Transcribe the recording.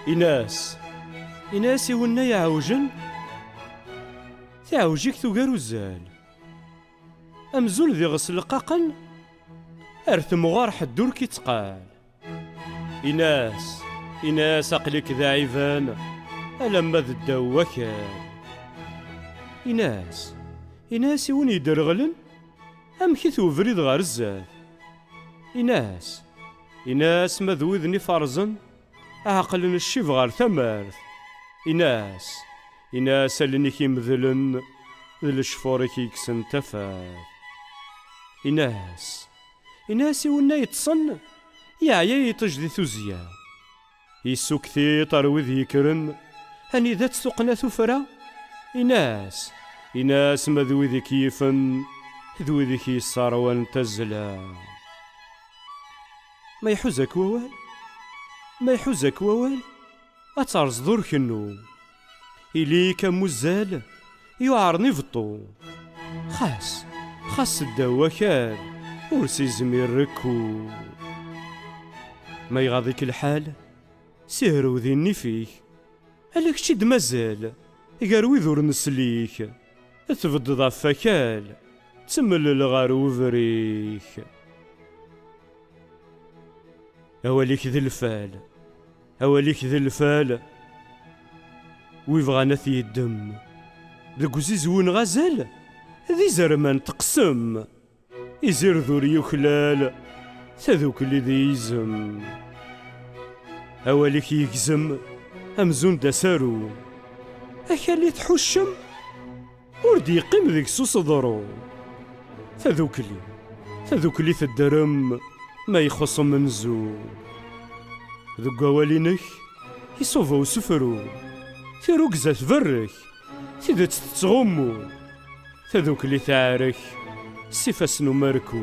إناس يولنا يعوجن تعوجيك توقار وزال أمزون ذي غسل القاقن أرثم غار حدور كي تقال. إناس أقلك ذا عيفان ألما ذا الدوا كان. إناس يون يدرغلن أم كيثو فريد غار الزاد. إناس مذوذني فرزن عقلن الشيف غار ثمارث. إناس اللي كيمذلن ذل الشفور كيكسن تفاث. إناس يونا يتصن يعيا يتجدي ثوزيا يسوكثي طروذ يكرن هني ذات سوقنا ثفرة. إناس مذوذي كيفن ذوذي كيصاروان تزلا. ما يحوزك ووال أتعرز دور كنو إليك مزال يعرني فطو خاص الدوا كان ورسي زمير ركو. ما يغاضيك الحال سهرو ذيني فيك ألاك شد مازال قاروي ذور نسليك تفض فكال تمل الغارو فريك. أوليك ذي الفال ويبغانا في الدم ذاك زيزون غزال ذي زرمان تقسم يزير ذوري وخلال تذوك اللي ذي يزم. أوليك يكزم أمزون دسارو أكالي تحشم وردي يقيم ذيك سوس ضرو. تذوك اللي تدرم ما يخص منزو. ذوك أولينك يصوفو سفرو ثيروك زات برك تيدت تتغمو. تذوك اللي تعارك سيفاس نماركو.